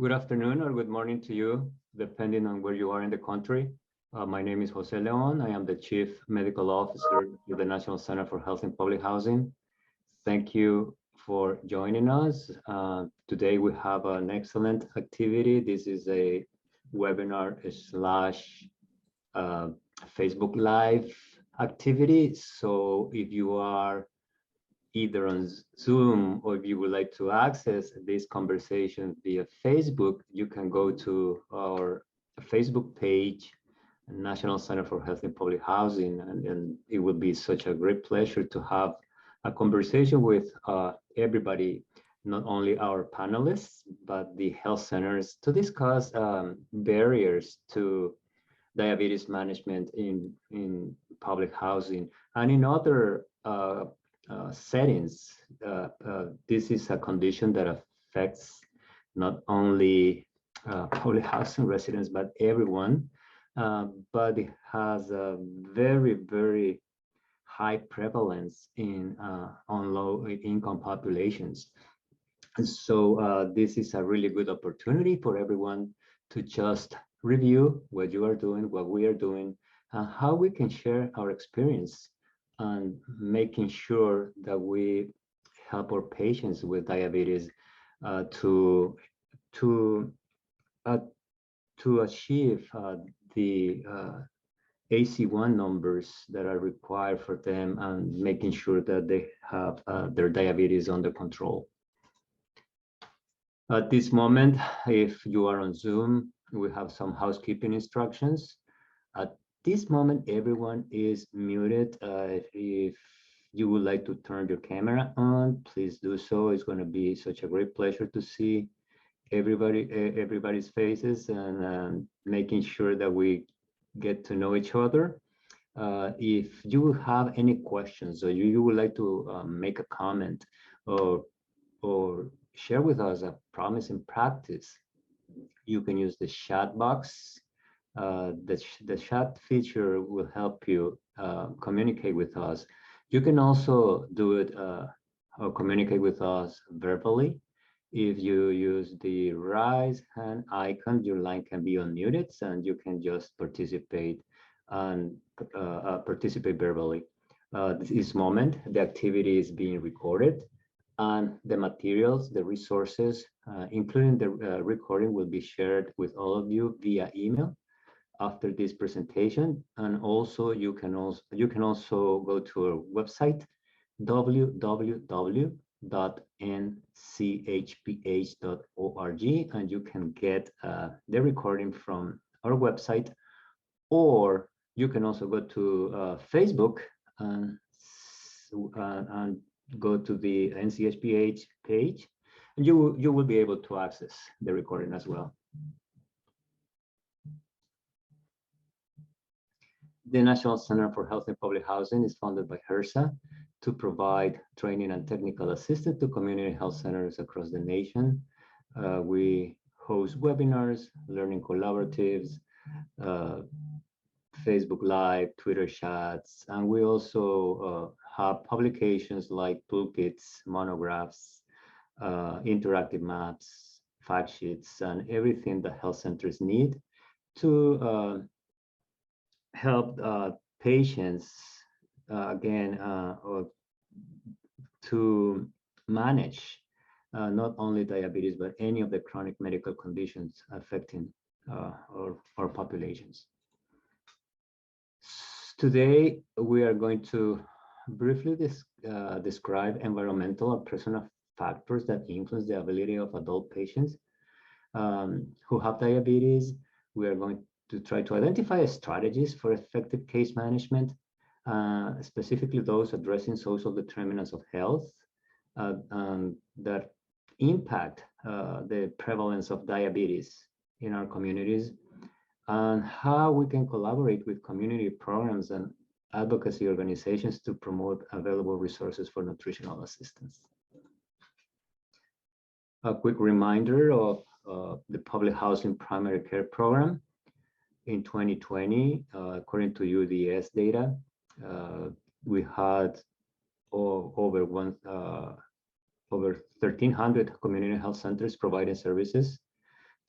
Good afternoon or good morning to you, depending on where you are in the country. My name is Jose Leon. I am the Chief Medical Officer with the National Center for Health and Public Housing. Thank you for joining us. Today we have an excellent activity. This is a webinar slash Facebook Live activity. So if you are either on Zoom or if you would like to access this conversation via Facebook, you can go to our Facebook page, National Center for Health and Public Housing, and it would be such a great pleasure to have a conversation with everybody, not only our panelists, but the health centers to discuss barriers to diabetes management in public housing and in other settings. This is a condition that affects not only public housing residents, but everyone, but it has a very, very high prevalence on low-income populations. And so this is a really good opportunity for everyone to just review what you are doing, what we are doing, and how we can share our experience and making sure that we help our patients with diabetes to achieve the AC1 numbers that are required for them and making sure that they have their diabetes under control. At this moment, if you are on Zoom, we have some housekeeping instructions. At this moment, everyone is muted. If you would like to turn your camera on, please do so. It's going to be such a great pleasure to see everybody's faces and making sure that we get to know each other. If you have any questions or you would like to make a comment or share with us a promising practice, you can use the chat box. The chat feature will help you communicate with us. You can also do it or communicate with us verbally. If you use the raise hand icon, your line can be unmuted and you can just participate and participate verbally. This moment, the activity is being recorded and the materials, the resources, including the recording, will be shared with all of you via email after this presentation. And also you can also go to our website, www.nchph.org, and you can get the recording from our website, or you can also go to Facebook and go to the NCHPH page, and you will be able to access the recording as well. The National Center for Health and Public Housing is funded by HRSA to provide training and technical assistance to community health centers across the nation. We host webinars, learning collaboratives, Facebook Live, Twitter chats, and we also have publications like toolkits, monographs, interactive maps, fact sheets, and everything that health centers need to help patients to manage not only diabetes, but any of the chronic medical conditions affecting our populations. Today, we are going to briefly describe environmental and personal factors that influence the ability of adult patients who have diabetes. We are going to try to identify strategies for effective case management, specifically those addressing social determinants of health that impact the prevalence of diabetes in our communities, and how we can collaborate with community programs and advocacy organizations to promote available resources for nutritional assistance. A quick reminder of the public housing primary care program. In 2020, according to UDS data, we had over 1,300 community health centers providing services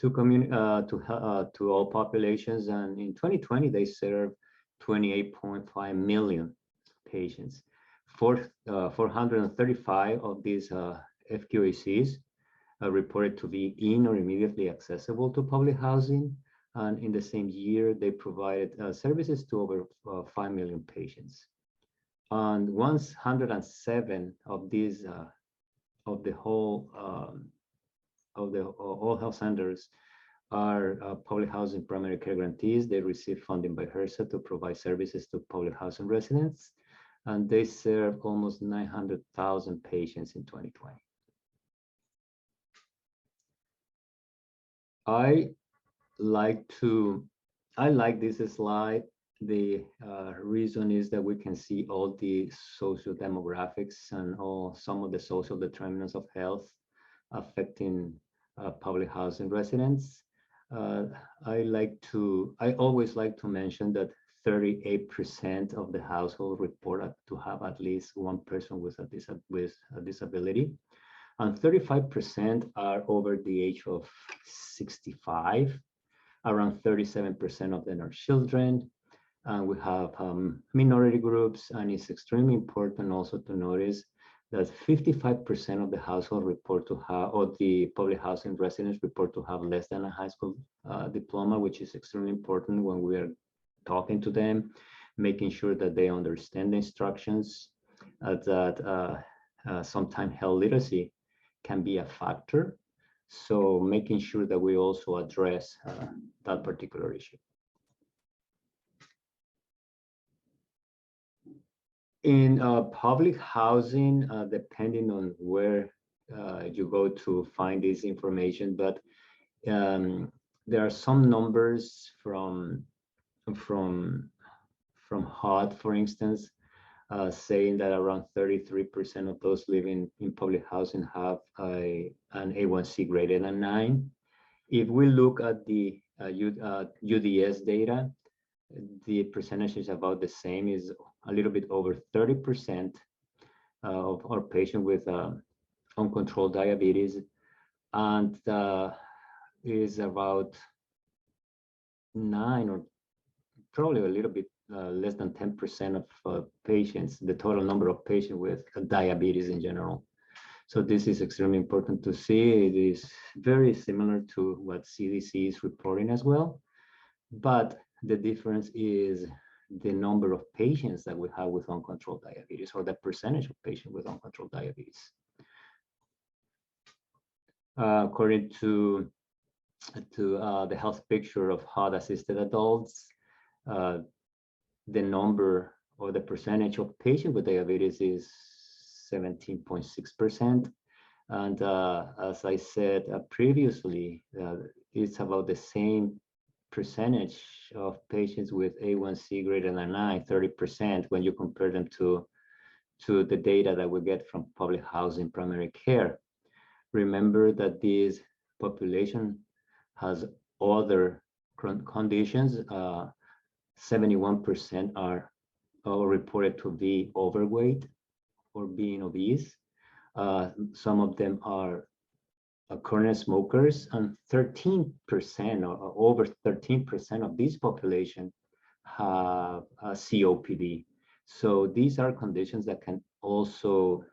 to all populations, and in 2020 they served 28.5 million patients. 435 of these FQACs reported to be in or immediately accessible to public housing, and in the same year they provided services to over 5 million patients. And 107 of these of the whole all health centers are public housing primary care grantees. They receive funding by HRSA to provide services to public housing residents, and they serve almost 900,000 patients in 2020. I like this slide. The reason is that we can see all the social demographics and some of the social determinants of health affecting public housing residents. I always like to mention that 38% of the household report to have at least one person with a disability, and 35% are over the age of 65. Around 37% of them are children. And we have minority groups, and it's extremely important also to notice that 55% of the household report to have, or the public housing residents report to have less than a high school diploma, which is extremely important when we are talking to them, making sure that they understand the instructions, that sometimes health literacy can be a factor. So making sure that we also address that particular issue. In public housing, depending on where you go to find this information, but there are some numbers from HUD, for instance, saying that around 33% of those living in public housing have an A1C greater than 9. If we look at the UDS data, the percentage is about the same, is a little bit over 30% of our patients with uncontrolled diabetes, and is about 9 or probably a little bit less than 10% of patients, the total number of patients with diabetes in general. So this is extremely important to see. It is very similar to what CDC is reporting as well, but the difference is the number of patients that we have with uncontrolled diabetes, or the percentage of patients with uncontrolled diabetes. According to the health picture of HUD-assisted adults, the number or the percentage of patients with diabetes is 17.6%. And as I said previously, it's about the same percentage of patients with A1C greater than 9, 30%, when you compare them to the data that we get from public housing primary care. Remember that this population has other conditions. 71% are reported to be overweight or being obese. Some of them are current smokers, and 13% or over 13% of this population have COPD. So these are conditions that can also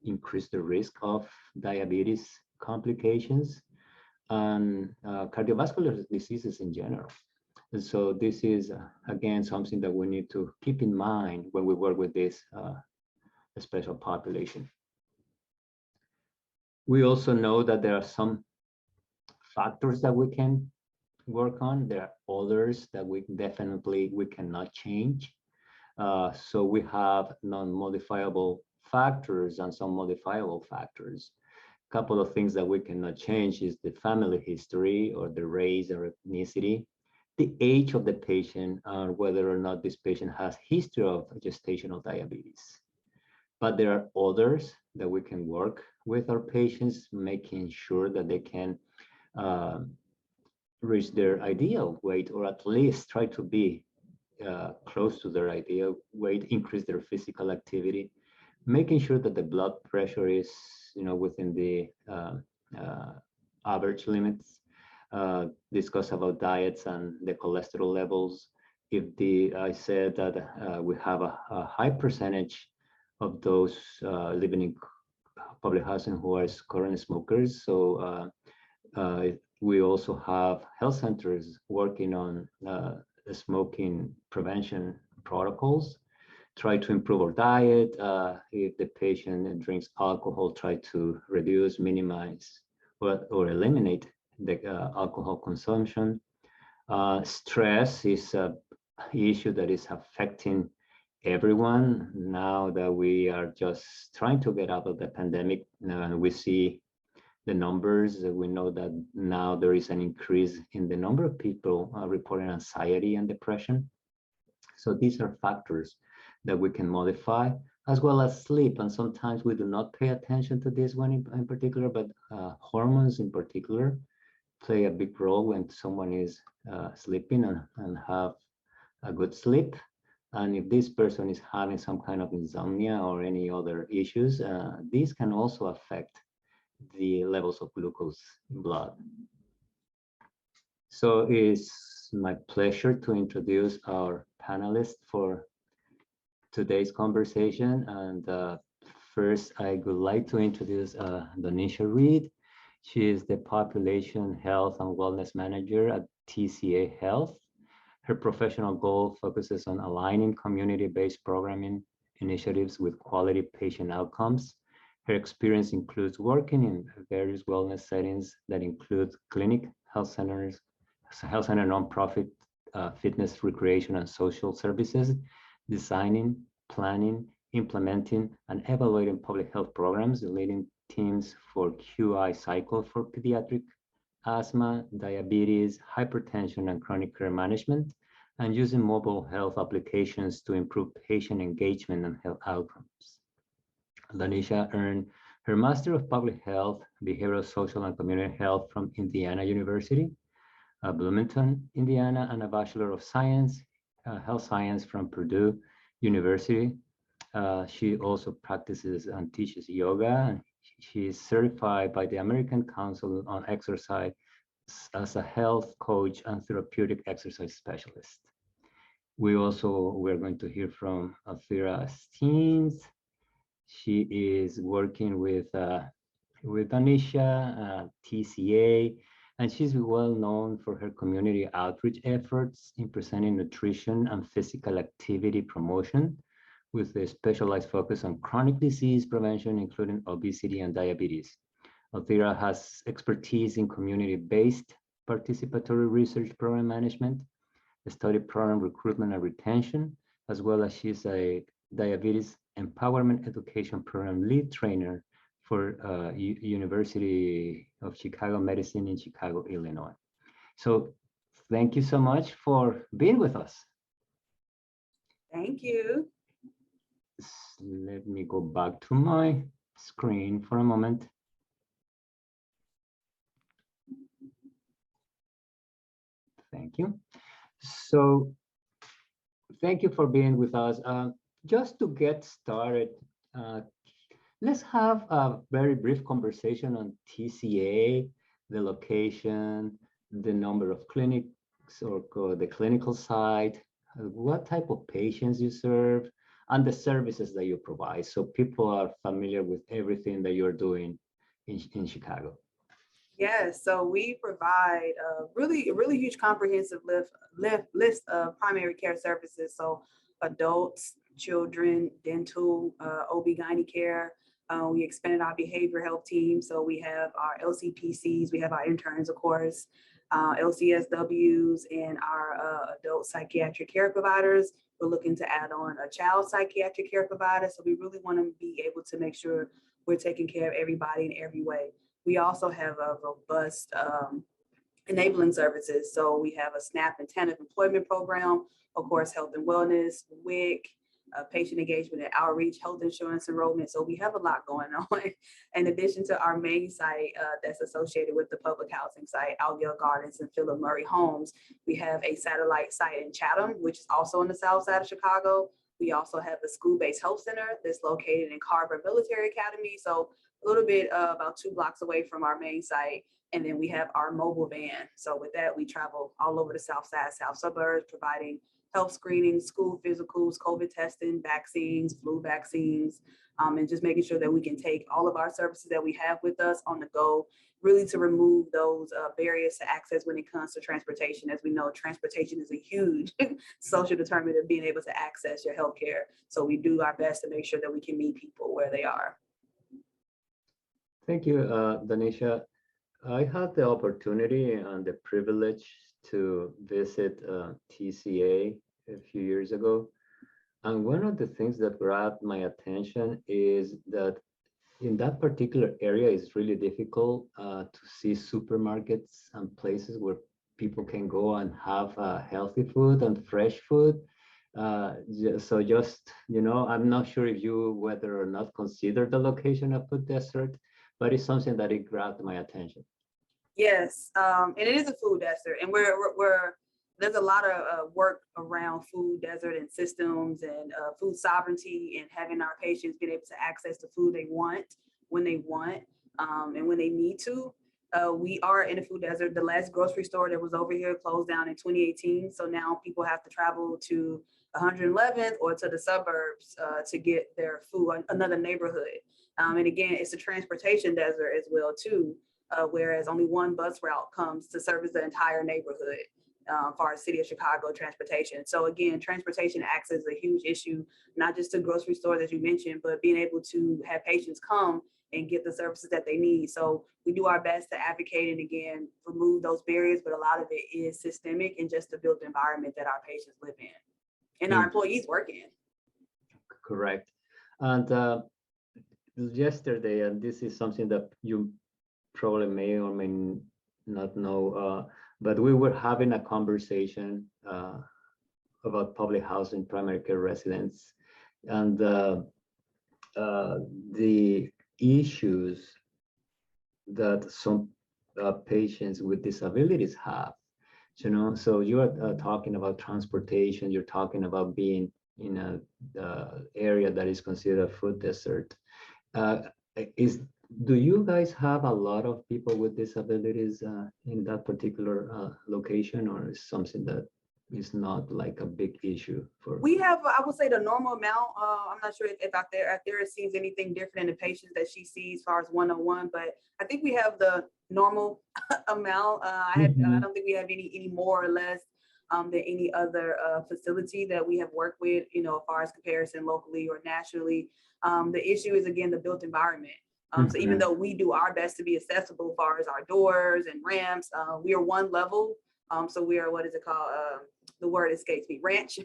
increase the risk of diabetes complications and cardiovascular diseases in general. And so this is, again, something that we need to keep in mind when we work with this special population. We also know that there are some factors that we can work on. There are others that we cannot change. So we have non-modifiable factors and some modifiable factors. A couple of things that we cannot change is the family history, or the race or ethnicity, the age of the patient, and whether or not this patient has history of gestational diabetes. But there are others that we can work with our patients, making sure that they can reach their ideal weight, or at least try to be close to their ideal weight, increase their physical activity, making sure that the blood pressure is within the average limits, discuss about diets and the cholesterol levels. I said that we have a high percentage of those living in public housing who are current smokers. So we also have health centers working on smoking prevention protocols, try to improve our diet. If the patient drinks alcohol, try to reduce, minimize, or eliminate the alcohol consumption. Stress is an issue that is affecting everyone now that we are just trying to get out of the pandemic. And we see the numbers. We know that now there is an increase in the number of people reporting anxiety and depression. So these are factors that we can modify, as well as sleep. And sometimes we do not pay attention to this one in particular, but hormones in particular play a big role when someone is sleeping and have a good sleep. And if this person is having some kind of insomnia or any other issues, these can also affect the levels of glucose in blood. So it's my pleasure to introduce our panelists for today's conversation. And first, I would like to introduce Donisha Reed. She is the Population Health and Wellness Manager at TCA Health. Her professional goal focuses on aligning community-based programming initiatives with quality patient outcomes. Her experience includes working in various wellness settings that include clinic, health center, nonprofit, fitness, recreation, and social services, designing, planning, implementing, and evaluating public health programs, leading teams for QI cycle for pediatric asthma, diabetes, hypertension, and chronic care management, and using mobile health applications to improve patient engagement and health outcomes. Donisha earned her Master of Public Health, Behavioral, Social, and Community Health from Indiana University, Bloomington, Indiana, and a Bachelor of Science, Health Science from Purdue University. She also practices and teaches yoga. She is certified by the American Council on Exercise as a health coach and therapeutic exercise specialist. We're going to hear from Althira Steens. She is working with Donisha, TCA, and she's well known for her community outreach efforts in presenting nutrition and physical activity promotion, with a specialized focus on chronic disease prevention, including obesity and diabetes. Althira has expertise in community-based participatory research program management, study program recruitment and retention, as well as she's a diabetes empowerment education program lead trainer for University of Chicago Medicine in Chicago, Illinois. So thank you so much for being with us. Thank you. Let me go back to my screen for a moment. Thank you. So thank you for being with us. Just to get started, let's have a very brief conversation on TCA, the location, the number of clinics or the clinical side, what type of patients you serve, and the services that you provide, so people are familiar with everything that you're doing in Chicago. Yes, so we provide a really huge comprehensive list of primary care services. So adults, children, dental, OB/GYN care. We expanded our behavioral health team. So we have our LCPCs, we have our interns, of course, LCSWs, and our adult psychiatric care providers. We're looking to add on a child psychiatric care provider. So we really want to be able to make sure we're taking care of everybody in every way. We also have a robust enabling services. So we have a SNAP and TANF employment program, of course, health and wellness, WIC, patient engagement and outreach, health insurance enrollment. So we have a lot going on. In addition to our main site that's associated with the public housing site, Outgale Gardens and Philip Murray Homes, we have a satellite site in Chatham, which is also on the south side of Chicago. We also have a school-based health center that's located in Carver Military Academy. So a little bit about 2 blocks away from our main site. And then we have our mobile van. So with that, we travel all over the south side, south suburbs, providing health screenings, school physicals, COVID testing, vaccines, flu vaccines, and just making sure that we can take all of our services that we have with us on the go, really to remove those barriers to access when it comes to transportation. As we know, transportation is a huge social determinant of being able to access your healthcare. So we do our best to make sure that we can meet people where they are. Thank you, Danisha. I had the opportunity and the privilege to visit TCA a few years ago. And one of the things that grabbed my attention is that in that particular area, it's really difficult to see supermarkets and places where people can go and have healthy food and fresh food. So just, you know, I'm not sure if you whether or not consider the location of food desert, but it's something that it grabbed my attention. Yes, and it is a food desert, and we're there's a lot of work around food desert and systems and food sovereignty and having our patients being able to access the food they want when they want and when they need to. We are in a food desert. The last grocery store that was over here closed down in 2018. So now people have to travel to 111th or to the suburbs to get their food, another neighborhood. And again, it's a transportation desert as well too, whereas only one bus route comes to service the entire neighborhood for our city of Chicago transportation. So again, transportation access is a huge issue, not just to grocery stores as you mentioned, but being able to have patients come and get the services that they need. So we do our best to advocate and again, remove those barriers, but a lot of it is systemic and just to build the environment that our patients live in and our employees work in. Correct. And yesterday, and this is something that you probably may or may not know, but we were having a conversation about public housing, primary care residents, and the issues that some patients with disabilities have. You know, so you are talking about transportation, you're talking about being in a area that is considered a food desert. Do you guys have a lot of people with disabilities in that particular location, or is something that is not like a big issue for? We have, I would say the normal amount. I'm not sure if out there sees anything different in the patients that she sees as far as 101, but I think we have the normal amount. I don't think we have any more or less than any other facility that we have worked with, you know, as far as comparison locally or nationally. The issue is again, the built environment. So even though we do our best to be accessible as far as our doors and ramps, we are one level. So we are, what is it called? The word escapes me, ranch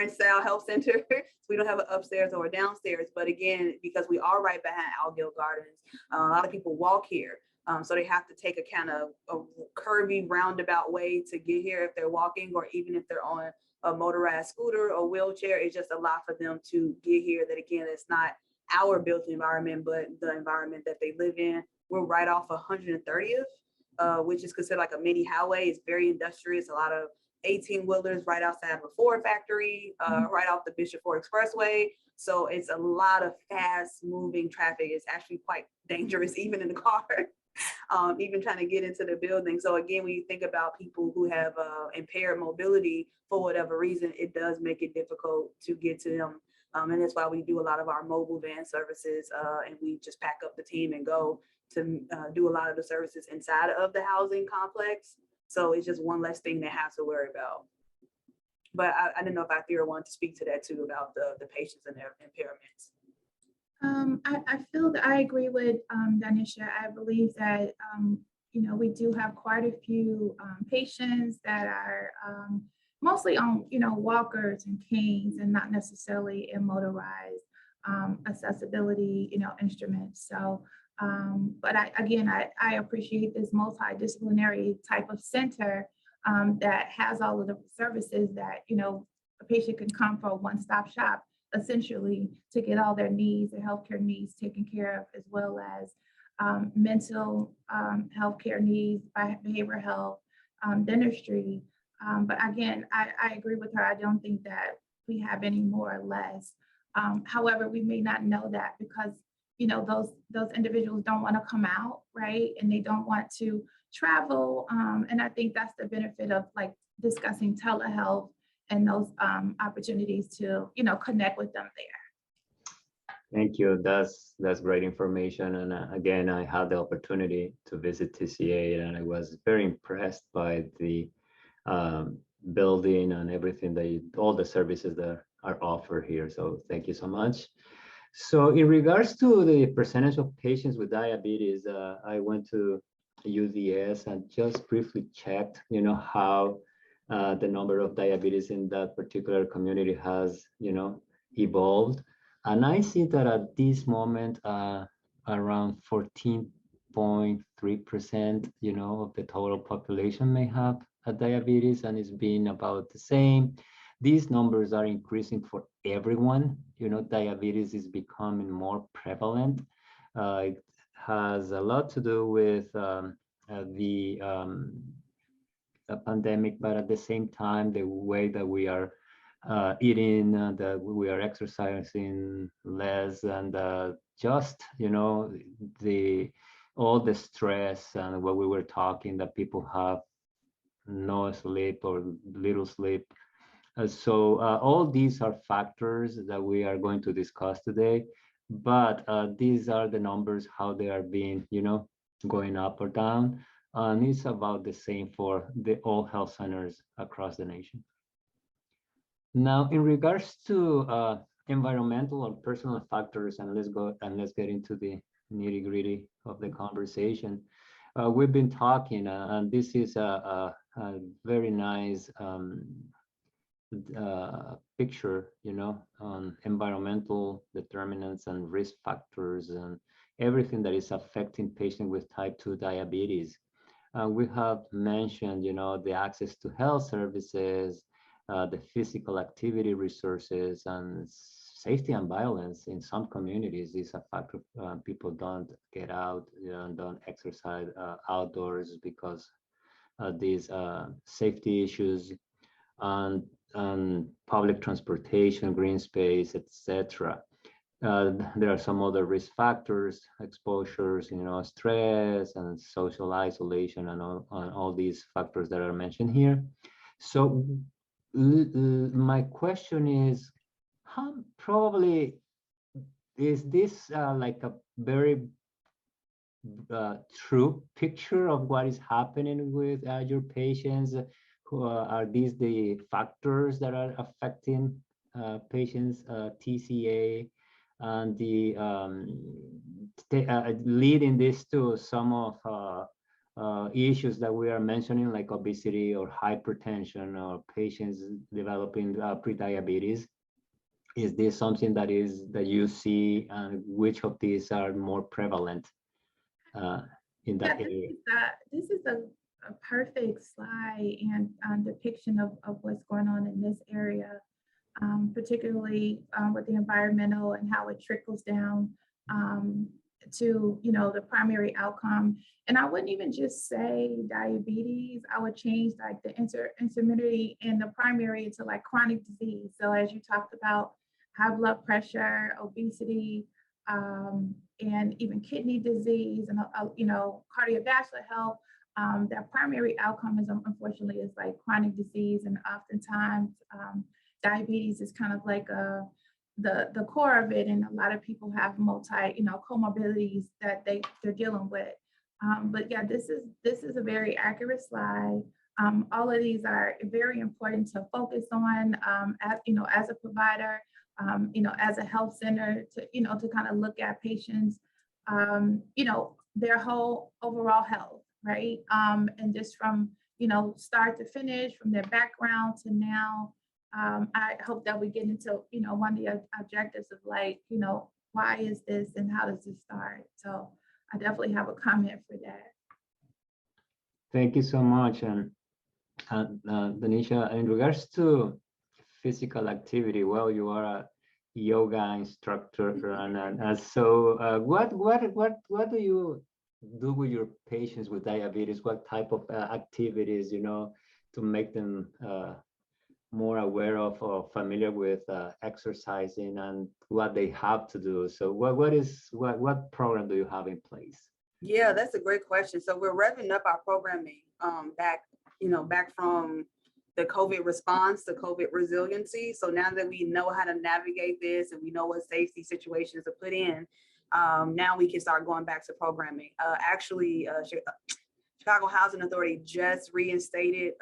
style health center. So we don't have an upstairs or a downstairs, but again, because we are right behind Algill Gardens, a lot of people walk here. So they have to take a kind of a curvy roundabout way to get here if they're walking, or even if they're on a motorized scooter or wheelchair. It's just a lot for them to get here. That again, it's not our built environment, but the environment that they live in. We're right off 130th, which is considered like a mini highway. It's very industrious, a lot of 18-wheelers right outside of a Ford factory, right off the Bishop Ford Expressway. So it's a lot of fast moving traffic. It's actually quite dangerous, even in the car, even trying to get into the building. So again, when you think about people who have impaired mobility for whatever reason, it does make it difficult to get to them. And that's why we do a lot of our mobile van services, and we just pack up the team and go to do a lot of the services inside of the housing complex. So it's just one less thing they have to worry about. But I didn't know if Athira wanted to speak to that too, about the patients and their impairments. I feel that I agree with Danisha. I believe that, you know, we do have quite a few patients that are mostly on, you know, walkers and canes and not necessarily in motorized accessibility, you know, instruments. So, but I appreciate this multidisciplinary type of center that has all of the services that, you know, a patient can come for a one-stop shop, essentially, to get all their needs, their healthcare needs taken care of, as well as mental healthcare needs, behavioral health, dentistry. But again, I agree with her. I don't think that we have any more or less. However, we may not know that because those individuals don't want to come out, right? And they don't want to travel. And I think that's the benefit of like discussing telehealth and those opportunities to, connect with them there. Thank you. That's great information. And again, I had the opportunity to visit TCA, and I was very impressed by the building and everything all the services that are offered here. So thank you so much. So in regards to the percentage of patients with diabetes, I went to UDS and just briefly checked, how the number of diabetes in that particular community has, evolved. And I see that at this moment, around 14.3%, of the total population may have a diabetes, and it's been about the same. These numbers are increasing for everyone. Diabetes is becoming more prevalent. It has a lot to do with the pandemic, but at the same time, the way that we are eating, that we are exercising less, and just all the stress and what we were talking, that people have no sleep or little sleep. So all these are factors that we are going to discuss today, but these are the numbers, how they are being, going up or down, and it's about the same for all health centers across the nation. Now, in regards to environmental or personal factors, and let's get into the nitty-gritty of the conversation. We've been talking, and this is a very nice picture, on environmental determinants and risk factors and everything that is affecting patients with type 2 diabetes. We have mentioned, the access to health services, the physical activity resources, and safety and violence in some communities is a factor. People don't get out and don't exercise outdoors because of these safety issues, and public transportation, green space, etc. There are some other risk factors, exposures, stress and social isolation, and all these factors that are mentioned here. So my question is, how probably is this like a very true picture of what is happening with your patients? Are these the factors that are affecting patients' TCA, and the leading this to some of issues that we are mentioning, like obesity or hypertension, or patients developing pre-diabetes? Is this something that you see, and which of these are more prevalent in that area? This is a perfect slide and depiction of what's going on in this area, particularly with the environmental and how it trickles down to the primary outcome. And I wouldn't even just say diabetes. I would change like the intermediate and the primary to like chronic disease. So as you talked about, high blood pressure, obesity, and even kidney disease, and cardiovascular health. That primary outcome is unfortunately is like chronic disease, and oftentimes diabetes is kind of like the core of it, and a lot of people have comorbidities that they're dealing with. But yeah, this is a very accurate slide. All of these are very important to focus on as a provider, as a health center, to kind of look at patients, their whole overall health, right? And just from start to finish, from their background to now. I hope that we get into one of the objectives of like, why is this and how does this start? So I definitely have a comment for that. Thank you so much. And Danisha, in regards to physical activity, well, you are a yoga instructor, and so what do you do with your patients with diabetes? What type of activities, to make them more aware of or familiar with exercising and what they have to do. So what program do you have in place? Yeah, that's a great question. So we're revving up our programming back from the COVID response to COVID resiliency. So now that we know how to navigate this and we know what safety situations to put in, now we can start going back to programming. Chicago Housing Authority just reinstated,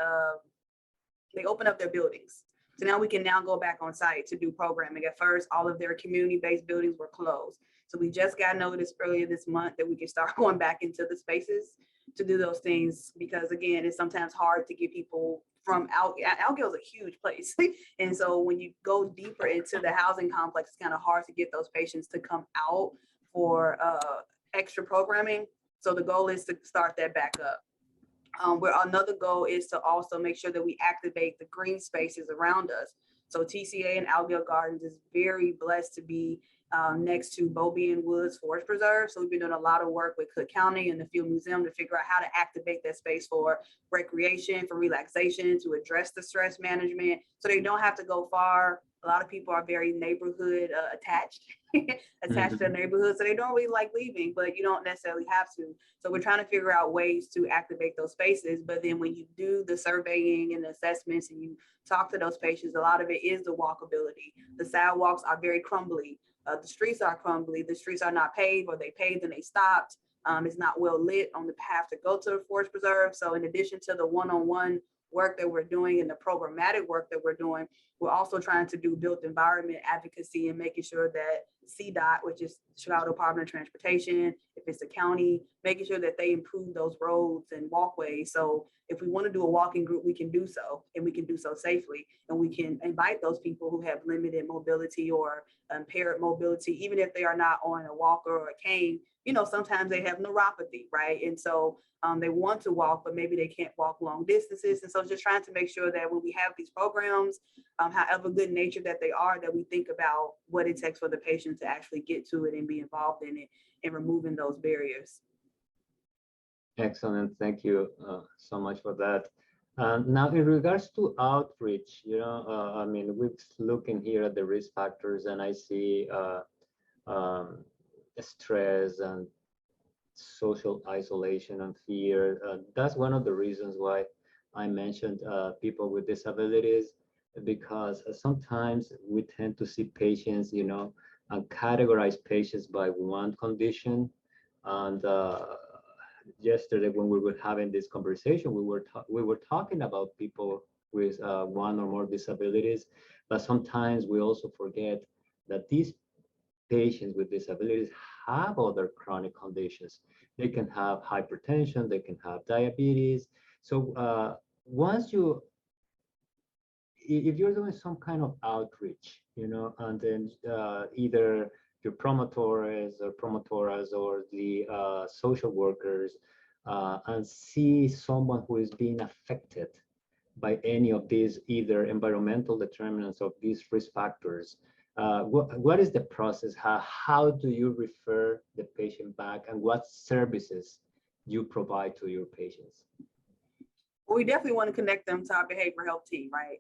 they opened up their buildings. So now we can now go back on site to do programming. At first, all of their community-based buildings were closed. So we just got notice earlier this month that we can start going back into the spaces to do those things, because again, it's sometimes hard to get people from Algill is a huge place. And so when you go deeper into the housing complex, it's kind of hard to get those patients to come out for extra programming. So the goal is to start that back up. Where another goal is to also make sure that we activate the green spaces around us. So TCA and Algill Gardens is very blessed to be next to Beaubien Woods Forest Preserve. So we've been doing a lot of work with Cook County and the Field Museum to figure out how to activate that space for recreation, for relaxation, to address the stress management, so they don't have to go far. A lot of people are very neighborhood attached to their neighborhood, so they don't really like leaving, but you don't necessarily have to. So we're trying to figure out ways to activate those spaces. But then when you do the surveying and the assessments and you talk to those patients, a lot of it is the walkability. The sidewalks are very crumbly. The streets are crumbly. The streets are not paved, or they paved and they stopped. It's not well lit on the path to go to the forest preserve. So in addition to the one-on-one work that we're doing and the programmatic work that we're doing, we're also trying to do built environment advocacy and making sure that CDOT, which is Chicago Department of Transportation, if it's a county, making sure that they improve those roads and walkways. So if we want to do a walking group, we can do so, and we can do so safely. And we can invite those people who have limited mobility or impaired mobility, even if they are not on a walker or a cane. Sometimes they have neuropathy, right? And so they want to walk, but maybe they can't walk long distances. And so just trying to make sure that when we have these programs, however good nature that they are, that we think about what it takes for the patient to actually get to it and be involved in it and removing those barriers. Excellent. Thank you so much for that. Now, in regards to outreach, we're looking here at the risk factors, and I see stress and social isolation and fear. That's one of the reasons why I mentioned people with disabilities, because sometimes we tend to see patients, and categorize patients by one condition. And yesterday, when we were having this conversation, we were talking about people with one or more disabilities, but sometimes we also forget that these patients with disabilities have other chronic conditions. They can have hypertension, they can have diabetes. So if you're doing some kind of outreach, and then either your promotores or promotoras or the social workers, and see someone who is being affected by any of these either environmental determinants of these risk factors, what is the process? How do you refer the patient back, and what services you provide to your patients? Well, we definitely want to connect them to our behavioral health team, right?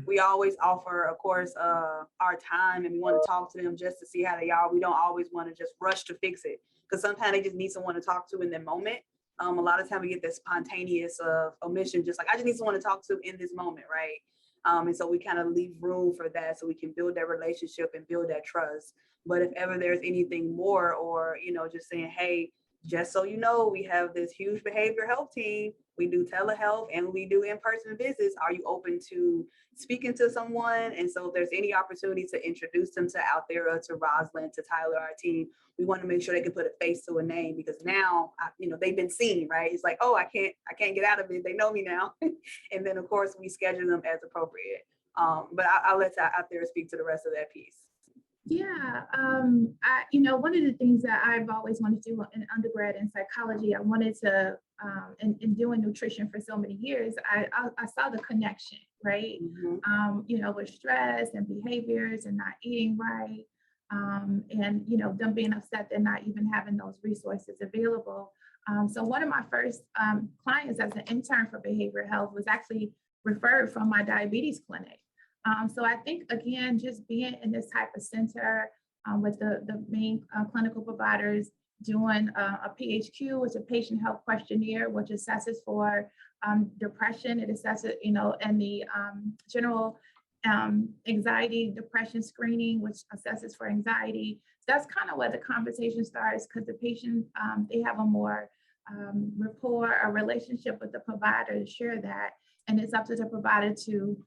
We always offer, of course, our time, and we want to talk to them just to see how they are. We don't always want to just rush to fix it, because sometimes they just need someone to talk to in the moment. A lot of times we get this spontaneous omission, just like, I just need someone to talk to in this moment, right? And so we kind of leave room for that, so we can build that relationship and build that trust. But if ever there's anything more, or, just saying, hey, just so you know, we have this huge behavioral health team. We do telehealth and we do in-person visits. Are you open to speaking to someone? And so if there's any opportunity to introduce them to Althera, to Rosalind, to Tyler, our team, we want to make sure they can put a face to a name, because now, they've been seen, right? It's like, oh, I can't get out of it. They know me now. And then of course we schedule them as appropriate. But I'll let Althera speak to the rest of that piece. Yeah, one of the things that I've always wanted to do in undergrad in psychology, I wanted to, in doing nutrition for so many years, I saw the connection, right? With stress and behaviors and not eating right, and, them being upset they're not even having those resources available. So one of my first clients as an intern for behavioral health was actually referred from my diabetes clinic. So I think, again, just being in this type of center with the main clinical providers doing a PHQ, which is a patient health questionnaire, which assesses for depression. It assesses, and the general anxiety, depression screening, which assesses for anxiety. So that's kind of where the conversation starts, because the patient, they have a more rapport, a relationship with the provider to share that. And it's up to the provider to,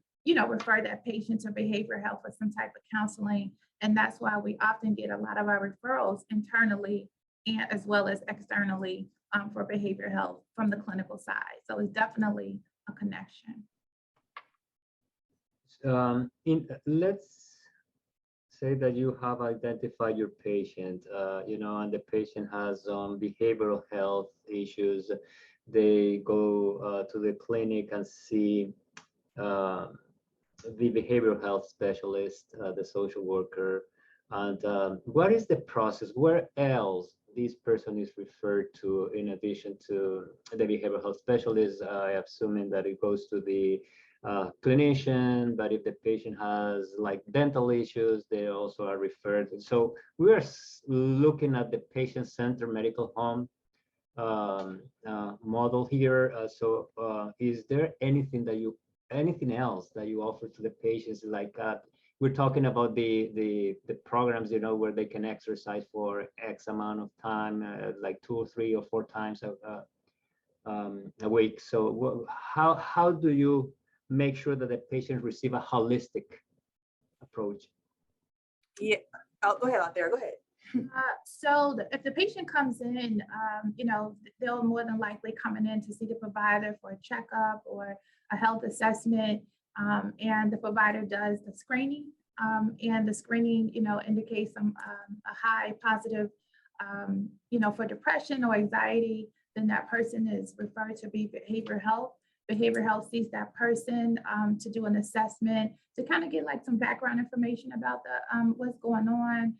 refer that patient to behavioral health or some type of counseling. And that's why we often get a lot of our referrals internally and as well as externally for behavioral health from the clinical side. So it's definitely a connection. Let's say that you have identified your patient, and the patient has behavioral health issues. They go to the clinic and see the behavioral health specialist, the social worker. And what is the process? Where else this person is referred to in addition to the behavioral health specialist? I assuming that it goes to the clinician, but if the patient has like dental issues, they also are referred. So we are looking at the patient-centered medical home model here. Is there anything else that you offer to the patients? Like we're talking about the programs, where they can exercise for X amount of time, like 2 or 3 or 4 times a week. So how do you make sure that the patient receive a holistic approach? Yeah, go ahead out there. Go ahead. So if the patient comes in, they'll more than likely coming in to see the provider for a checkup or a health assessment, and the provider does the screening, and the screening, indicates a high positive, for depression or anxiety, then that person is referred to behavioral health. Behavioral health sees that person to do an assessment to kind of get like some background information about what's going on.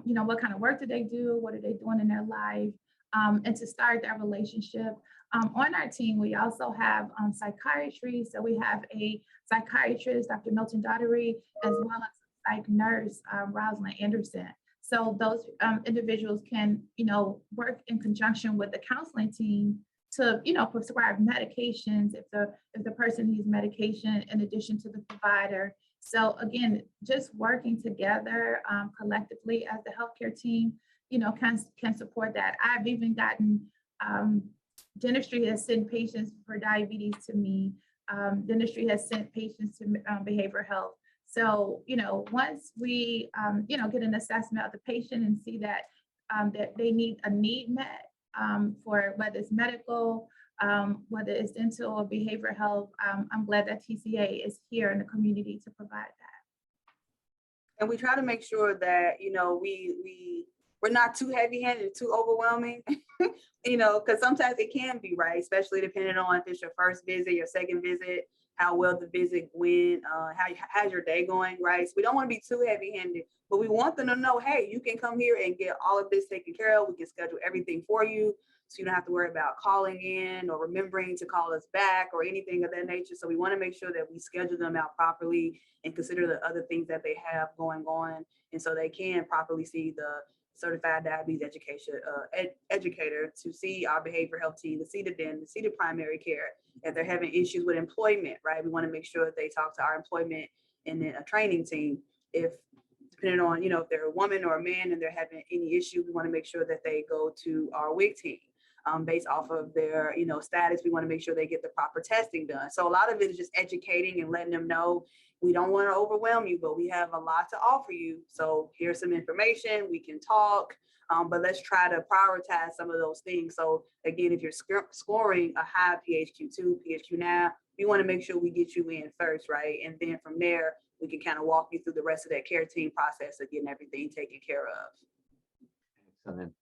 What kind of work do they do? What are they doing in their life? And to start that relationship. On our team, we also have psychiatry. So we have a psychiatrist, Dr. Milton Daughtery, as well as a psych nurse, Rosalind Anderson. So those individuals can, work in conjunction with the counseling team to, prescribe medications if the person needs medication in addition to the provider. So again, just working together collectively as the healthcare team, can support that. I've even gotten dentistry has sent patients for diabetes to me. Dentistry has sent patients to behavioral health. So, once we, get an assessment of the patient and see that that they need a need met for whether it's medical, whether it's dental or behavioral health, I'm glad that TCA is here in the community to provide that. And we try to make sure that, we're not too heavy-handed, too overwhelming, because sometimes it can be, right? Especially depending on if it's your first visit, your second visit, how well the visit went, how's your day going, right? So we don't want to be too heavy-handed, but we want them to know, hey, you can come here and get all of this taken care of. We can schedule everything for you, so you don't have to worry about calling in or remembering to call us back or anything of that nature. So we want to make sure that we schedule them out properly and consider the other things that they have going on, and so they can properly see the certified diabetes educator, to see our behavioral health team, to see the dentist, to see the primary care. If they're having issues with employment, right, we want to make sure that they talk to our employment and then a training team. If depending on, if they're a woman or a man and they're having any issue, we want to make sure that they go to our WIC team. Based off of their, status, we want to make sure they get the proper testing done. So a lot of it is just educating and letting them know we don't want to overwhelm you, but we have a lot to offer you. So here's some information, we can talk, but let's try to prioritize some of those things. So again, if you're scoring a high PHQ2, PHQ now, we want to make sure we get you in first, right? And then from there, we can kind of walk you through the rest of that care team process of getting everything taken care of. Excellent.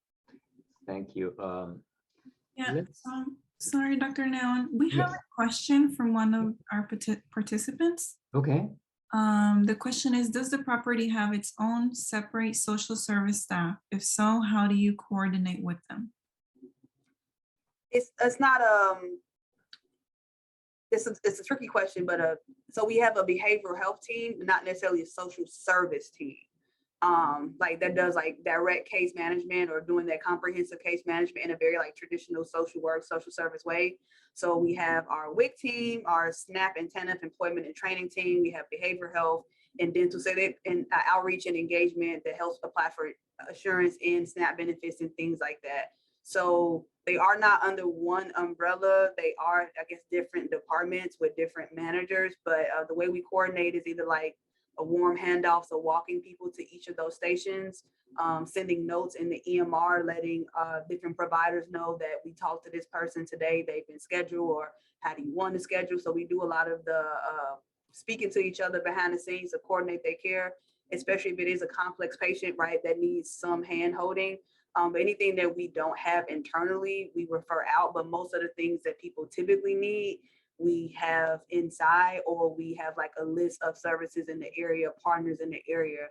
Thank you. Yeah, sorry, Dr. Noun. We have a question from one of our participants. Okay. The question is, does the property have its own separate social service staff? If so, how do you coordinate with them? It's not it's a tricky question, but so we have a behavioral health team, not necessarily a social service team. Like that does like direct case management or doing that comprehensive case management in a very like traditional social work, social service way. So we have our WIC team, our SNAP and TANF employment and training team. We have behavioral health and dental, so they and outreach and engagement that helps apply for assurance and SNAP benefits and things like that. So they are not under one umbrella. They are, I guess, different departments with different managers, but the way we coordinate is either like a warm handoff, so walking people to each of those stations, sending notes in the EMR, letting different providers know that we talked to this person today, they've been scheduled, or how do you want to schedule? So we do a lot of the speaking to each other behind the scenes to coordinate their care, especially if it is a complex patient, right, that needs some hand holding. But anything that we don't have internally, we refer out, but most of the things that people typically need, we have inside, or we have like a list of services in the area, partners in the area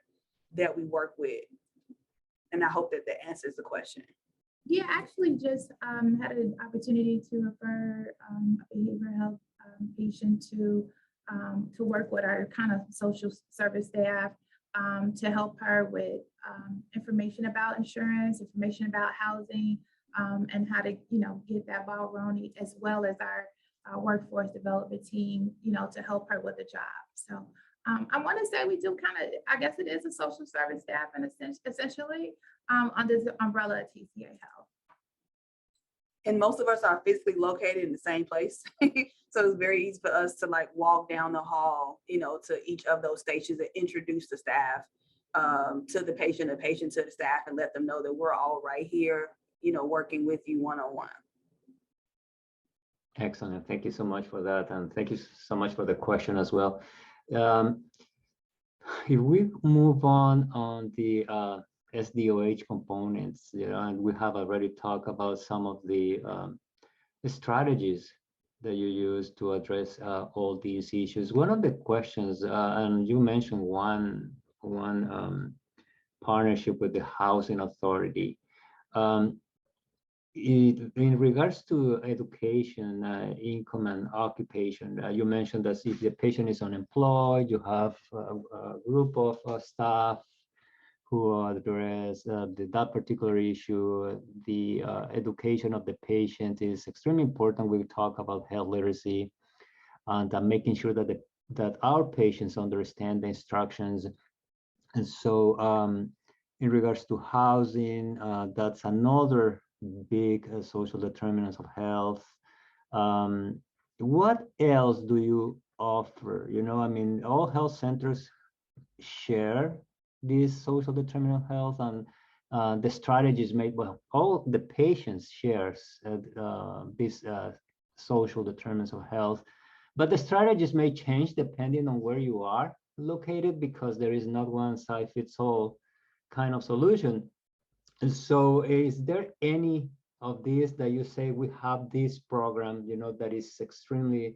that we work with. And I hope that that answers the question. Yeah, I actually just had an opportunity to refer a behavioral health patient to work with our kind of social service staff to help her with information about insurance, information about housing, and how to, get that ball rolling, as well as our workforce development team, to help her with the job. So I want to say we do kind of, I guess it is a social service staff, and essentially under the umbrella of TCA Health. And most of us are physically located in the same place. So it's very easy for us to like walk down the hall, to each of those stations and introduce the staff to the patient to the staff, and let them know that we're all right here, working with you one-on-one. Excellent. Thank you so much for that. And thank you so much for the question as well. If we move on the SDOH components, and we have already talked about some of the strategies that you use to address all these issues. One of the questions, and you mentioned one partnership with the housing authority. In regards to education, income and occupation, you mentioned that if the patient is unemployed, you have a group of staff who address that particular issue. The education of the patient is extremely important. We talk about health literacy and making sure that our patients understand the instructions. And so in regards to housing, that's another big social determinants of health. What else do you offer? All health centers share these social determinant of health, and the strategies made, well, all the patients shares these social determinants of health, but the strategies may change depending on where you are located, because there is not one size fits all kind of solution. And so is there any of these that you say we have this program, that is extremely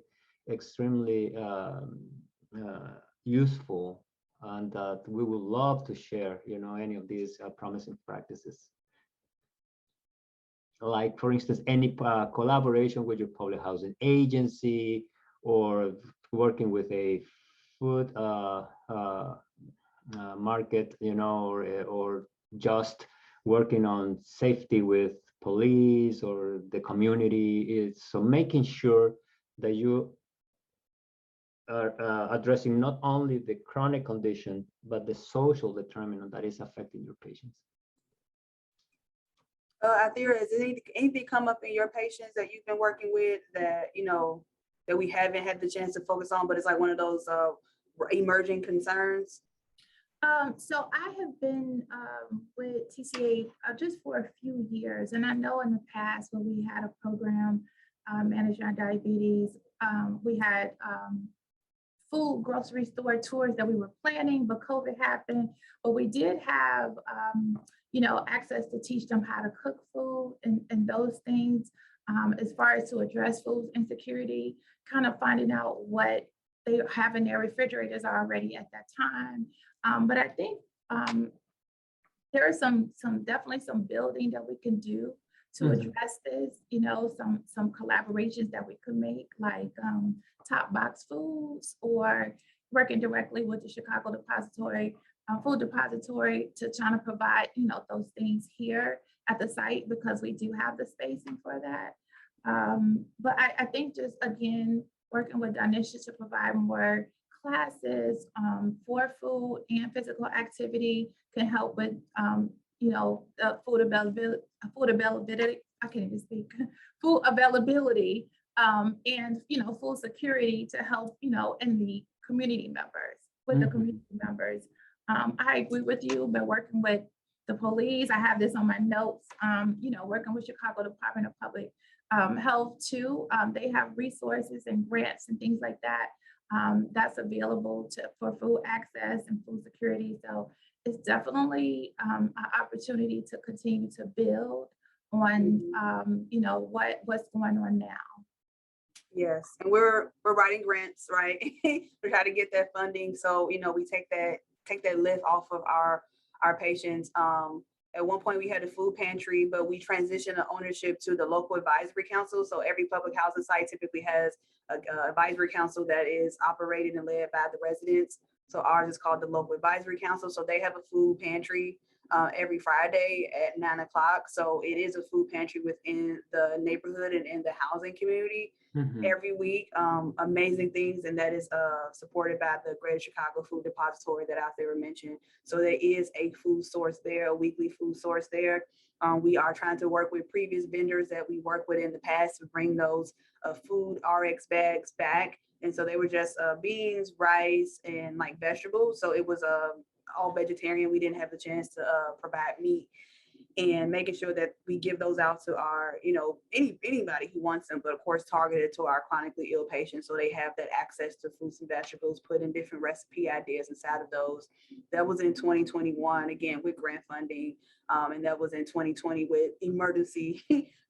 useful, and that we would love to share, any of these promising practices? Like, for instance, any collaboration with your public housing agency, or working with a food market, or just working on safety with police or the community. So making sure that you are addressing not only the chronic condition, but the social determinant that is affecting your patients. Athira, has anything come up in your patients that you've been working with that, that we haven't had the chance to focus on, but it's like one of those emerging concerns? So I have been with TCA just for a few years, and I know in the past when we had a program managing our diabetes, we had food grocery store tours that we were planning, but COVID happened. But we did have, access to teach them how to cook food and those things, as far as to address food insecurity, kind of finding out what they have in their refrigerators already at that time. But I think there are definitely some building that we can do to address this, you know, some collaborations that we could make, like Top Box Foods, or working directly with the Chicago Depository, Food Depository, to trying to provide, you know, those things here at the site, because we do have the spacing for that. But I think just, again, working with Danisha to provide more classes for food and physical activity can help with, you know, the food availability, I can't even speak, food availability, and, you know, food security to help, you know, in the community members, with the community members. I agree with you, but working with the police, I have this on my notes, you know, working with Chicago Department of Public Health too. They have resources and grants and things like that that's available for food access and food security. So it's definitely an opportunity to continue to build on, you know, what's going on now. Yes, and we're writing grants, right? We try to get that funding, so you know, we take that lift off of our patients. At one point we had a food pantry, but we transitioned the ownership to the local advisory council. So every public housing site typically has an advisory council that is operated and led by the residents. So ours is called the local advisory council. So they have a food pantry every Friday at 9 o'clock. So it is a food pantry within the neighborhood and in the housing community. Every week, amazing things, and that is supported by the Greater Chicago Food Depository that Althea mentioned. So there is a food source there, a weekly food source there. We are trying to work with previous vendors that we worked with in the past to bring those food RX bags back. And so they were just beans, rice, and like vegetables. So it was all vegetarian. We didn't have the chance to provide meat, and making sure that we give those out to our, you know, anybody who wants them, but of course targeted to our chronically ill patients, so they have that access to fruits and vegetables, put in different recipe ideas inside of those. That was in 2021, again, with grant funding, and that was in 2020 with emergency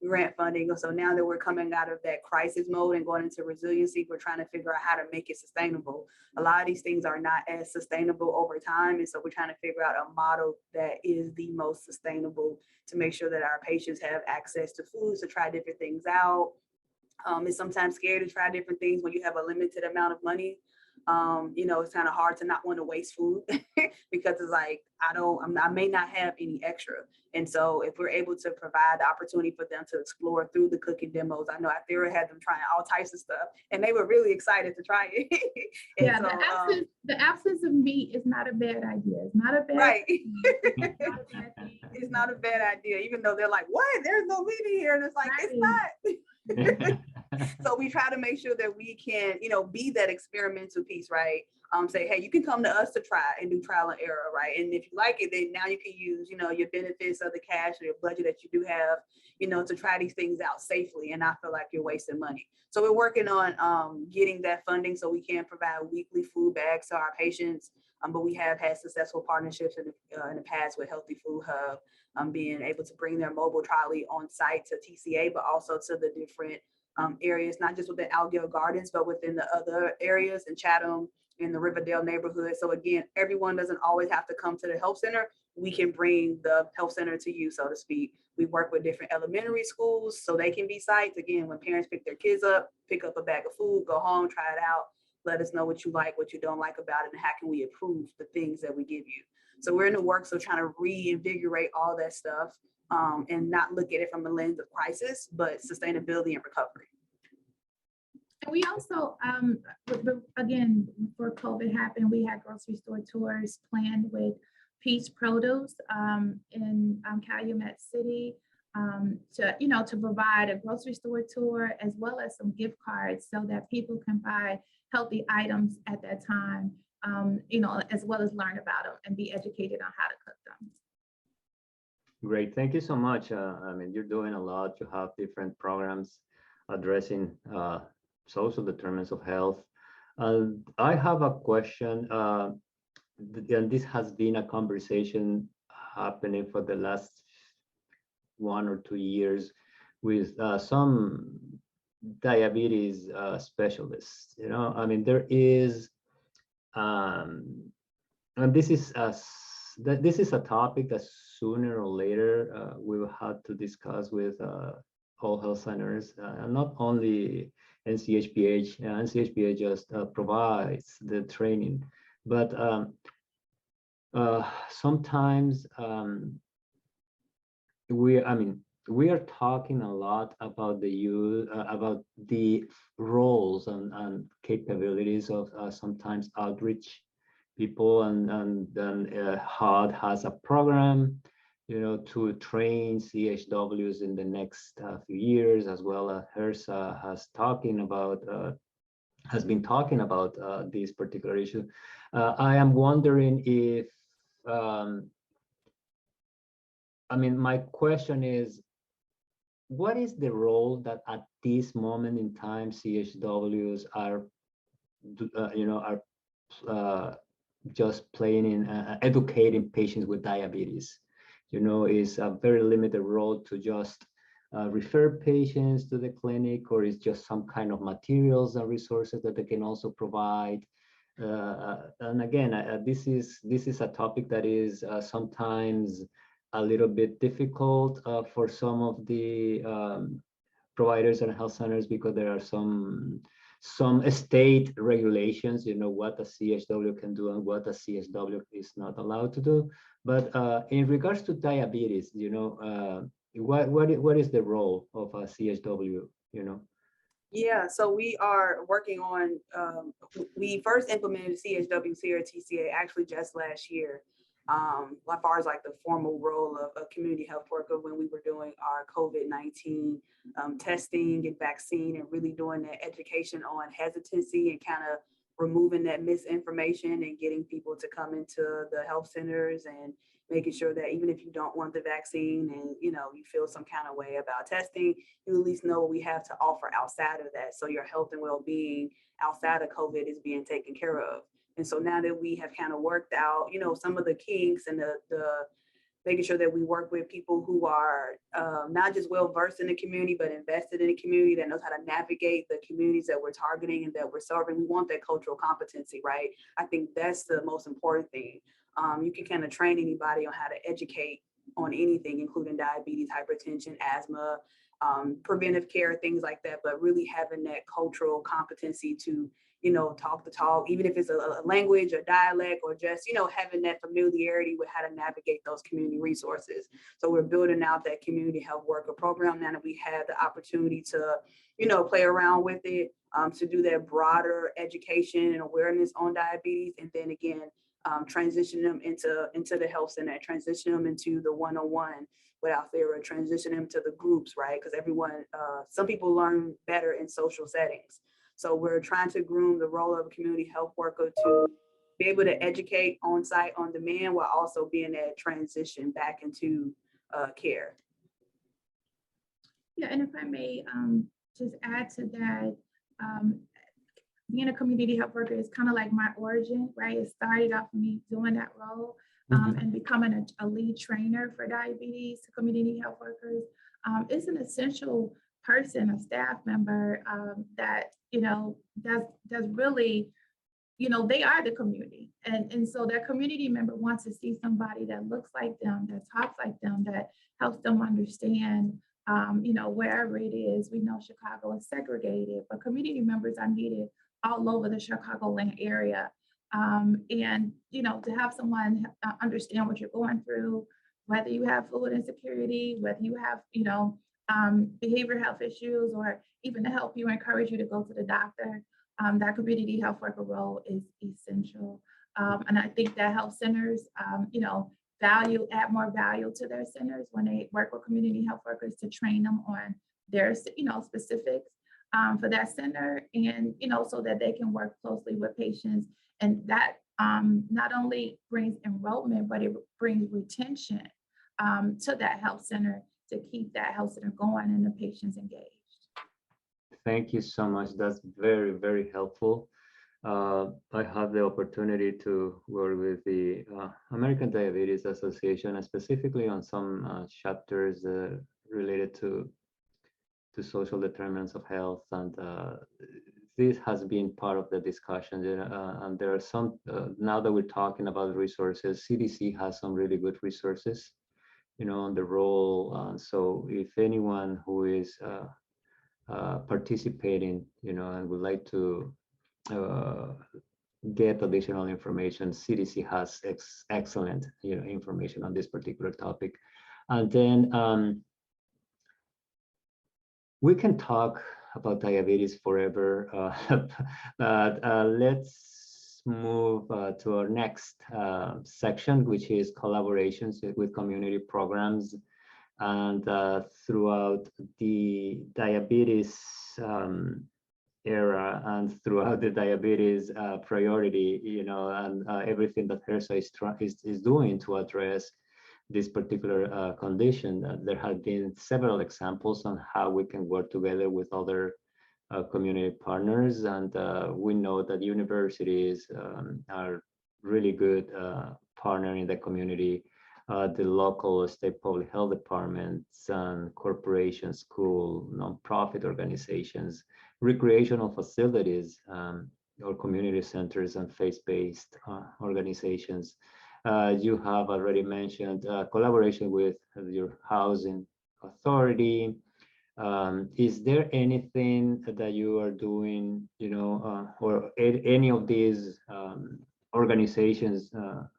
grant funding. So now that we're coming out of that crisis mode and going into resiliency, we're trying to figure out how to make it sustainable. A lot of these things are not as sustainable over time, and so we're trying to figure out a model that is the most sustainable to make sure that our patients have access to foods, to try different things out. It's sometimes scary to try different things when you have a limited amount of money. You know, it's kind of hard to not want to waste food because it's like, I may not have any extra. And so if we're able to provide the opportunity for them to explore through the cooking demos, I know Althea had them trying all types of stuff and they were really excited to try it. Yeah, so, the absence of meat is not a bad idea. It's not a bad right. It's not a bad thing. It's not a bad idea, even though they're like, what? There's no meat in here. And it's like, Right. it's not. So we try to make sure that we can, you know, be that experimental piece, right? Say, hey, you can come to us to try and do trial and error, right? And if you like it, then now you can use, you know, your benefits of the cash or your budget that you do have, you know, to try these things out safely and not feel like you're wasting money. So we're working on getting that funding so we can provide weekly food bags to our patients. But we have had successful partnerships in the past with Healthy Food Hub, being able to bring their mobile trolley on site to TCA, but also to the different areas, not just within Algill Gardens, but within the other areas in Chatham, in the Riverdale neighborhood. So again, everyone doesn't always have to come to the health center. We can bring the health center to you, so to speak. We work with different elementary schools so they can be sites. Again, when parents pick their kids up, pick up a bag of food, go home, try it out, let us know what you like, what you don't like about it, and how can we improve the things that we give you. So we're in the works of trying to reinvigorate all that stuff and not look at it from a lens of crisis, but sustainability and recovery. And we also, again, before COVID happened, we had grocery store tours planned with Peach Produce in Calumet City to, you know, to provide a grocery store tour as well as some gift cards so that people can buy healthy items at that time, you know, as well as learn about them and be educated on how to cook them. Great, thank you so much. I mean, you're doing a lot. You have different programs addressing social determinants of health. I have a question, and this has been a conversation happening for the last 1 or 2 years with some diabetes specialists. You know, I mean, there is, and this is this is a topic that sooner or later we will have to discuss with all health centers, not only NCHPH. NCHPH just provides the training, but sometimes we are talking a lot about the use, about the roles and capabilities of sometimes outreach people, and then HUD has a program, you know, to train CHWs in the next few years, as well as HRSA has been talking about this particular issue. I am wondering if, my question is, what is the role that at this moment in time CHWs are, just playing in educating patients with diabetes? You know, is a very limited role to just refer patients to the clinic, or is just some kind of materials and resources that they can also provide? And again, this is a topic that is sometimes a little bit difficult for some of the providers and health centers, because there are some state regulations, you know, what a CHW can do and what a CHW is not allowed to do. But in regards to diabetes, you know, what is the role of a CHW, you know? Yeah, so we are working on, we first implemented CHW TCA actually just last year. As far as like the formal role of a community health worker, when we were doing our COVID-19 testing and vaccine, and really doing that education on hesitancy and kind of removing that misinformation and getting people to come into the health centers, and making sure that even if you don't want the vaccine and, you know, you feel some kind of way about testing, you at least know what we have to offer outside of that. So your health and well-being outside of COVID is being taken care of. And so now that we have kind of worked out, you know, some of the kinks and the making sure that we work with people who are not just well-versed in the community, but invested in the community, that knows how to navigate the communities that we're targeting and that we're serving. We want that cultural competency, right? I think that's the most important thing. You can kind of train anybody on how to educate on anything, including diabetes, hypertension, asthma, preventive care, things like that, but really having that cultural competency to, you know, talk the talk, even if it's a language or dialect, or just, you know, having that familiarity with how to navigate those community resources. So we're building out that community health worker program now that we have the opportunity to, you know, play around with it, to do that broader education and awareness on diabetes. And then again, transition them into the health center, transition them into the one-on-one without fear, transition them to the groups, right? Because everyone, some people learn better in social settings. So we're trying to groom the role of a community health worker to be able to educate on site, on demand, while also being that transition back into care. Yeah, and if I may just add to that, being a community health worker is kind of like my origin, right? It started off me doing that role and becoming a lead trainer for diabetes community health workers. It's an essential person, a staff member that, you know, does really, you know, they are the community. And so that community member wants to see somebody that looks like them, that talks like them, that helps them understand, you know, wherever it is. We know Chicago is segregated, but community members are needed all over the Chicagoland area. And, you know, to have someone understand what you're going through, whether you have food insecurity, whether you have, you know, behavioral health issues, or even to help you, encourage you to go to the doctor, that community health worker role is essential. And I think that health centers, you know, add more value to their centers when they work with community health workers to train them on their, you know, specifics for that center, and, you know, so that they can work closely with patients. And that not only brings enrollment, but it brings retention to that health center, to keep that health center going and the patients engaged. Thank you so much. That's very, very helpful. I have the opportunity to work with the American Diabetes Association, and specifically on some chapters related to social determinants of health. And this has been part of the discussion, and there are some, now that we're talking about resources, CDC has some really good resources, on the role. So if anyone who is participating, and would like to get additional information, CDC has excellent, information on this particular topic. And then we can talk about diabetes forever, but let's move to our next section, which is collaborations with community programs. And throughout the diabetes era and throughout the diabetes priority, and everything that HRSA is doing to address this particular condition, there have been several examples on how we can work together with other community partners, and we know that universities are really good partner in the community. The local state public health departments and corporations, school, nonprofit organizations, recreational facilities, or community centers and faith-based organizations. You have already mentioned collaboration with your housing authority. Is there anything that you are doing, or any of these organizations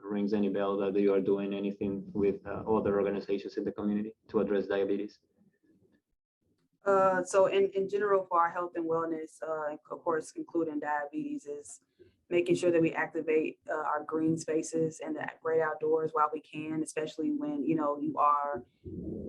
rings any bell that you are doing anything with other organizations in the community to address diabetes? So in general, for our health and wellness, of course, including diabetes, is making sure that we activate our green spaces and the great outdoors while we can, especially when, you are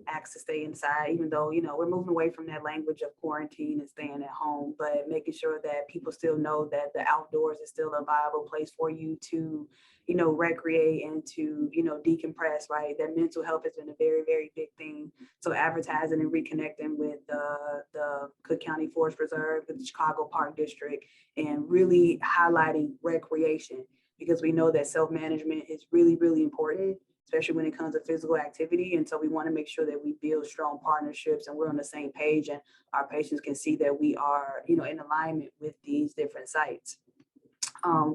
asked to stay inside, even though, we're moving away from that language of quarantine and staying at home, but making sure that people still know that the outdoors is still a viable place for you to, recreate and to, decompress, right? That mental health has been a very, very big thing. So advertising and reconnecting with the Cook County Forest Preserve, the Chicago Park District, and really highlighting recreation, because we know that self-management is really, really important, especially when it comes to physical activity. And so we want to make sure that we build strong partnerships and we're on the same page, and our patients can see that we are, in alignment with these different sites.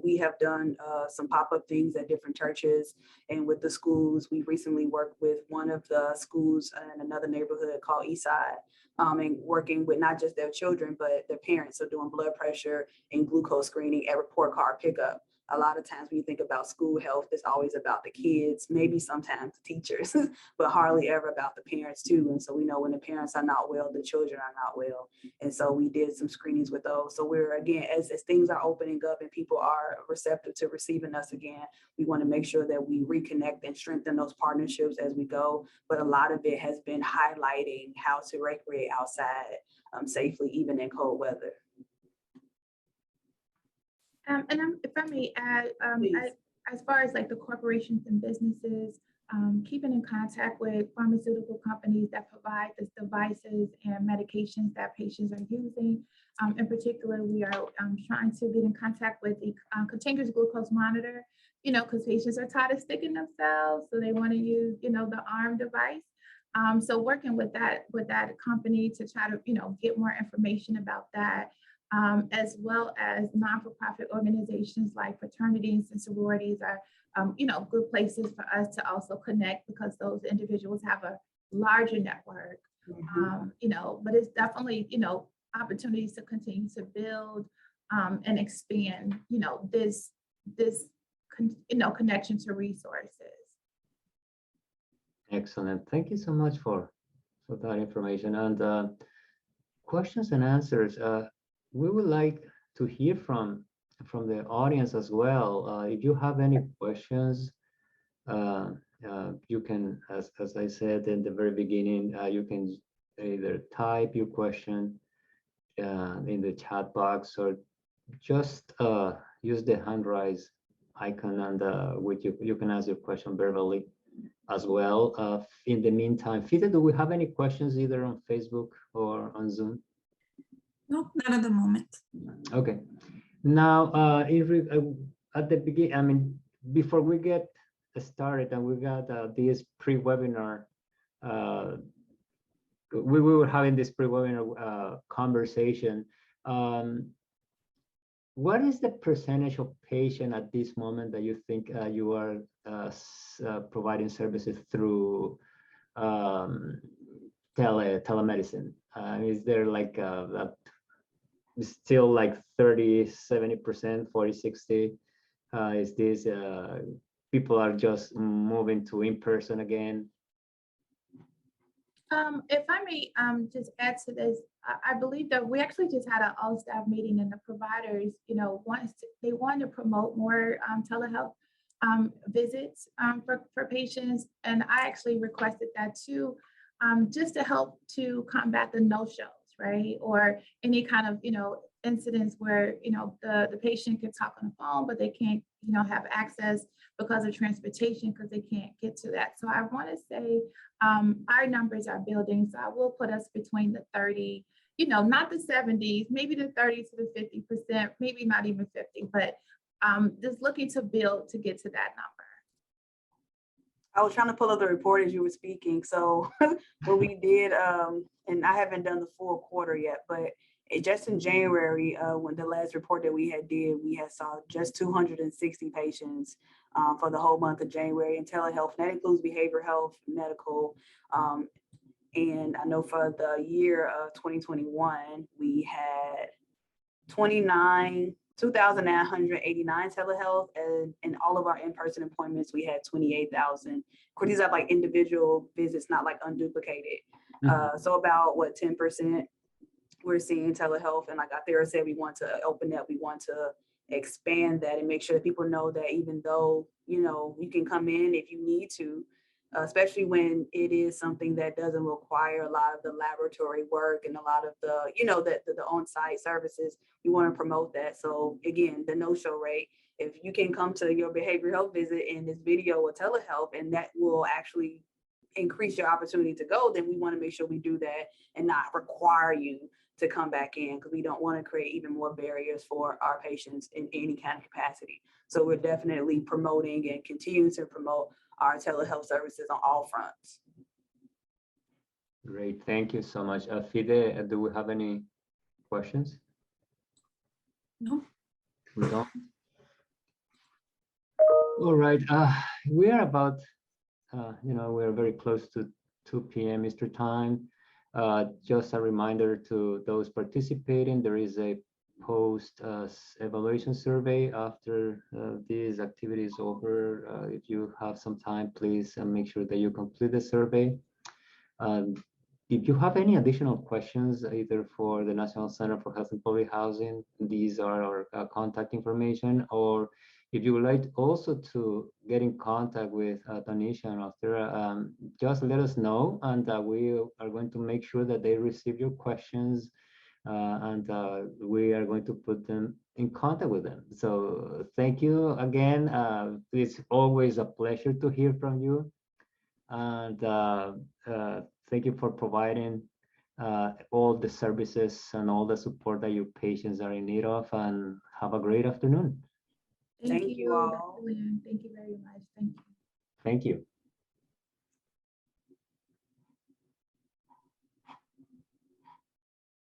We have done some pop-up things at different churches and with the schools. We recently worked with one of the schools in another neighborhood called Eastside, and working with not just their children, but their parents. So doing blood pressure and glucose screening at report card pickup. A lot of times when you think about school health, it's always about the kids, maybe sometimes the teachers, but hardly ever about the parents too. And so we know when the parents are not well, the children are not well. And so we did some screenings with those. So we're, again, as things are opening up and people are receptive to receiving us again, we want to make sure that we reconnect and strengthen those partnerships as we go. But a lot of it has been highlighting how to recreate outside safely, even in cold weather. If I may add, as far as like the corporations and businesses, keeping in contact with pharmaceutical companies that provide the devices and medications that patients are using. In particular, we are trying to get in contact with the continuous glucose monitor, because patients are tired of sticking themselves, so they want to use, the arm device. So working with that company to try to, get more information about that. As well as non-for-profit organizations like fraternities and sororities are, good places for us to also connect, because those individuals have a larger network, but it's definitely, opportunities to continue to build and expand, this connection to resources. Excellent. Thank you so much for that information and questions and answers. We would like to hear from the audience as well. If you have any questions, you can, as I said in the very beginning, you can either type your question in the chat box, or just use the hand raise icon, and with you can ask your question verbally as well. In the meantime, Fida, do we have any questions either on Facebook or on Zoom? No, not at the moment. Okay. Now, at the beginning, before we get started, and we got this pre-webinar, we were having this pre-webinar conversation. what is the percentage of patient at this moment that you think you are providing services through telemedicine? Is there like still like 30-70%, 40-60? Is this people are just moving to in-person again? If I may just add to this, I believe that we actually just had an all-staff meeting, and the providers, they wanted to promote more telehealth visits for patients, and I actually requested that too, just to help to combat the no-shows, right? Or any kind of incidents where the patient can talk on the phone, but they can't have access because of transportation, because they can't get to that. So I want to say our numbers are building. So I will put us between the 30, not the 70s, maybe the 30 to the 50%, maybe not even 50, but just looking to build to get to that number. I was trying to pull up the report as you were speaking. So what we did, and I haven't done the full quarter yet, but just in January, when the last report that we had saw just 260 patients for the whole month of January in telehealth. And that includes behavioral health, medical. And I know for the year of 2021, we had 2,989 telehealth, and in all of our in-person appointments, we had 28,000. Of course, these are like individual visits, not like unduplicated. So about 10% we're seeing telehealth. And like Athera said, we want to open that, we want to expand that and make sure that people know that even though, you can come in if you need to, especially when it is something that doesn't require a lot of the laboratory work and a lot of the, the on-site services, we want to promote that. So again, the no-show rate, if you can come to your behavioral health visit in this video or telehealth, and that will actually increase your opportunity to go, then we want to make sure we do that and not require you to come back in, because we don't want to create even more barriers for our patients in any kind of capacity. So we're definitely promoting and continuing to promote our telehealth services on all fronts. Great, thank you so much. Fide, do we have any questions? No. We don't? All right, we are about, we're very close to 2 p.m. Eastern time. Just a reminder to those participating, there is a post evaluation survey after these activities over. If you have some time, please make sure that you complete the survey. If you have any additional questions, either for the National Center for Health and Public Housing, these are our contact information, or if you would like also to get in contact with Tanisha and Athera, just let us know, and we are going to make sure that they receive your questions, and we are going to put them in contact with them. So thank you again. It's always a pleasure to hear from you, and thank you for providing all the services and all the support that your patients are in need of, and have a great afternoon. Thank you all. Dr. Lynn. Thank you very much. Thank you. Thank you.